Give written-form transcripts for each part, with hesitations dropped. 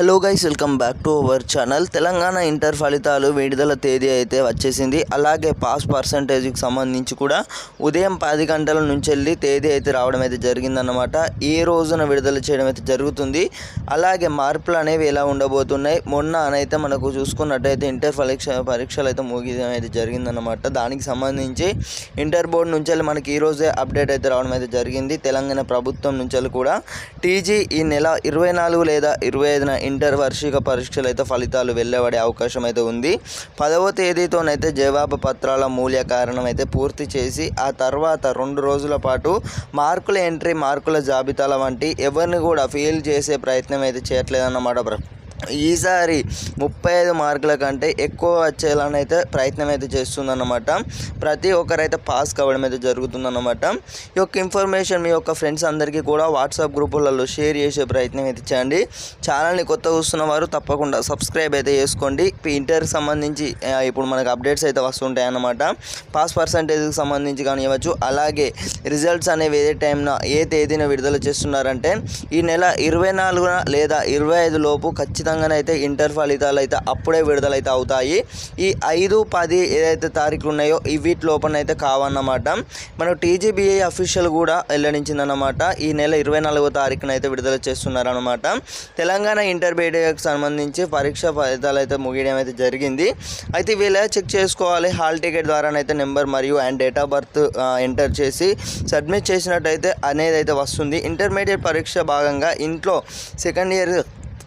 Hello guys, welcome back to our channel. Telangana inter ఫలితాలు విడుదల తేదీ అయితే వచ్చేసింది. అలాగే పాస్ పర్సంటేజ్కి సంబంధించి కూడా ఉదయం 10 గంటల నుంచి వెళ్ళి తేదీ అయితే రావడం అయితే జరిగిందన్నమాట. ఈ రోజున విడుదల చేయడం అయితే జరుగుతుంది. అలాగే మార్పులు అనేవి ఎలా ఉండబోతున్నాయి, మొన్న అనైతే మనకు చూసుకున్నట్టయితే ఇంటర్ పరీక్షలు అయితే ముగియడం అయితే జరిగిందన్నమాట. దానికి సంబంధించి ఇంటర్ బోర్డు నుంచి వెళ్ళి మనకి ఈరోజే అప్డేట్ అయితే రావడం అయితే జరిగింది. తెలంగాణ ప్రభుత్వం నుంచి వెళ్ళి కూడా టీజీ ఈ నెల 24 లేదా 25న ఇంటర్ వార్షిక పరీక్షలు అయితే ఫలితాలు వెళ్ళబడే అవకాశం అయితే ఉంది. 10వ తేదీతోనైతే జవాబు పత్రాల మూల్య కారణం అయితే పూర్తి చేసి ఆ తర్వాత 2 రోజుల పాటు మార్కుల ఎంట్రీ, మార్కుల జాబితాల వంటి ఎవరిని కూడా ఫెయిల్ చేసే ప్రయత్నం అయితే చేయట్లేదన్నమాట. ఈసారి 35 మార్కుల కంటే ఎక్కువ వచ్చేలానైతే ప్రయత్నం అయితే చేస్తుందన్నమాట. ప్రతి ఒక్కరైతే పాస్ కావడం అయితే జరుగుతుందన్నమాట. ఈ యొక్క ఇన్ఫర్మేషన్ మీ యొక్క ఫ్రెండ్స్ అందరికీ కూడా వాట్సాప్ గ్రూపులలో షేర్ చేసే ప్రయత్నం అయితే చేయండి. ఛానల్ని కొత్తగా చూస్తున్న వారు తప్పకుండా సబ్స్క్రైబ్ అయితే చేసుకోండి. ఇంటర్కి సంబంధించి ఇప్పుడు మనకు అప్డేట్స్ అయితే వస్తుంటాయి అన్నమాట. పాస్ పర్సంటేజ్కి సంబంధించి కానివ్వచ్చు, అలాగే రిజల్ట్స్ అనేవి ఏ టైంన ఏ తేదీన విడుదల చేస్తున్నారంటే ఈ నెల 24 లేదా 25 లోపు ఖచ్చితంగా అయితే ఇంటర్ ఫలితాలు అయితే అప్పుడే విడుదలైతే అవుతాయి. ఈ 5, 10 ఏదైతే తారీఖులు ఉన్నాయో వీటి లోపలైతే కావన్నమాట. మనకు టీజీబీఐ అఫీషియల్ కూడా వెల్లడించిందన్నమాట. ఈ నెల 24వ తారీఖున అయితే విడుదల చేస్తున్నారన్నమాట. తెలంగాణ ఇంటర్మీడియట్కి సంబంధించి పరీక్ష ఫలితాలు అయితే ముగియడం అయితే జరిగింది. అయితే వీళ్ళ చెక్ చేసుకోవాలి. హాల్ టికెట్ ద్వారానైతే నెంబర్ మరియు డేట్ ఆఫ్ బర్త్ ఎంటర్ చేసి సబ్మిట్ చేసినట్టయితే అనేది అయితే వస్తుంది. ఇంటర్మీడియట్ పరీక్ష భాగంగా ఇంట్లో సెకండ్ ఇయర్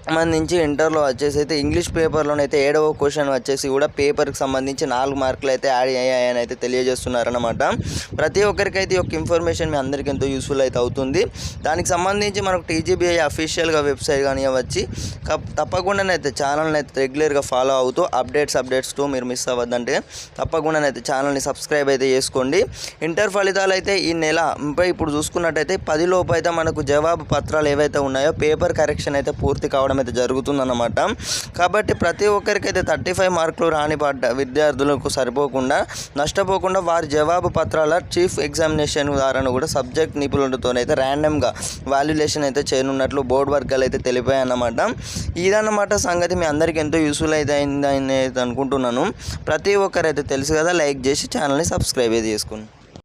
సంబంధించి ఇంటర్లో వచ్చేసి అయితే ఇంగ్లీష్ పేపర్లోనైతే 7వ క్వశ్చన్ వచ్చేసి కూడా పేపర్కి సంబంధించి 4 మార్కులు అయితే యాడ్ అయ్యాయని అయితే తెలియజేస్తున్నారన్నమాట. ప్రతి ఒక్కరికైతే ఈ యొక్క ఇన్ఫర్మేషన్ మీ అందరికీ ఎంతో యూస్ఫుల్ అయితే అవుతుంది. దానికి సంబంధించి మనకు టీజీబీఐ అఫీషియల్గా వెబ్సైట్ కానీ వచ్చి తప్పకుండానైతే ఛానల్ని అయితే రెగ్యులర్గా ఫాలో అవుతూ అప్డేట్స్ మీరు మిస్ అవ్వద్దంటే తప్పకుండానైతే ఛానల్ని సబ్స్క్రైబ్ అయితే చేసుకోండి. ఇంటర్ ఫలితాలు అయితే ఈ నెల ఇప్పుడు చూసుకున్నట్టయితే 10 లోపు అయితే మనకు జవాబు పత్రాలు ఏవైతే ఉన్నాయో పేపర్ కరెక్షన్ అయితే పూర్తి కావడం అయితే జరుగుతుందన్నమాట. కాబట్టి ప్రతి ఒక్కరికైతే 35 మార్కులు రాని విద్యార్థులకు సరిపోకుండా నష్టపోకుండా వారి జవాబు పత్రాల చీఫ్ ఎగ్జామినేషన్ ద్వారా కూడా సబ్జెక్ట్ నిపుణులతోనైతే ర్యాండమ్గా వాల్యులేషన్ అయితే చేయనున్నట్లు బోర్డు వర్గాలు అయితే తెలిపాయన్నమాట. ఇదన్నమాట సంగతి. మీ అందరికీ ఎంతో యూస్ఫుల్ అయితే అయిందని అనుకుంటున్నాను. ప్రతి ఒక్కరైతే తెలుసు కదా, లైక్ చేసి ఛానల్ని సబ్స్క్రైబ్ అయితే చేసుకోండి.